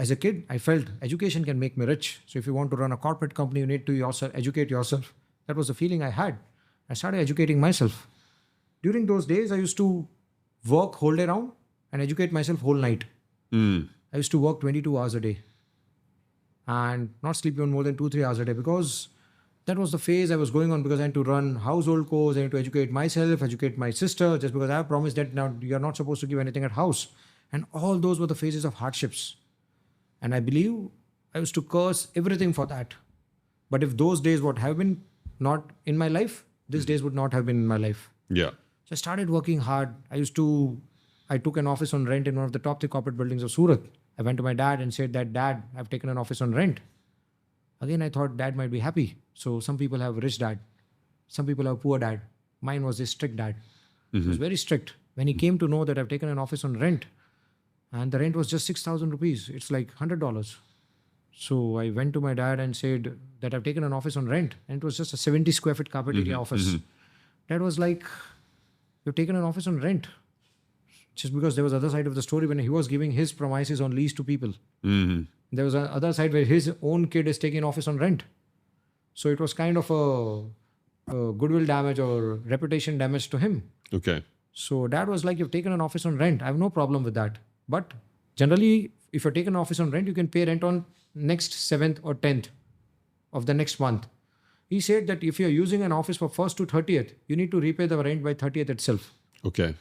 as a kid, I felt education can make me rich. So if you want to run a corporate company, you need to educate yourself. That was the feeling I had. I started educating myself. During those days, I used to work whole day round and educate myself whole night. I used to work 22 hours a day and not sleep even more than 2-3 hours a day, because that was the phase I was going on, because I had to run household chores, I had to educate myself, educate my sister, just because I have promised that now you're not supposed to give anything at house. And all those were the phases of hardships. And I believe I used to curse everything for that. But if those days would have been not in my life, these days would not have been in my life. Yeah. So I started working hard. I took an office on rent in one of the top 3 corporate buildings of Surat. I went to my dad and said that, Dad, I've taken an office on rent. Again, I thought dad might be happy. So some people have rich dad. Some people have poor dad. Mine was a strict dad. He was very strict. When he came to know that I've taken an office on rent, and the rent was just 6,000 rupees, it's like $100. So I went to my dad and said that I've taken an office on rent, and it was just a 70 square feet carpet area office. Dad was like, you've taken an office on rent. Just because there was the other side of the story when he was giving his premises on lease to people. There was another side where his own kid is taking an office on rent. So it was kind of a goodwill damage or reputation damage to him. Okay. So dad was like, you've taken an office on rent. I have no problem with that. But generally, if you're taking an office on rent, you can pay rent on next 7th or 10th of the next month. He said that if you're using an office for 1st to 30th, you need to repay the rent by 30th itself. Okay.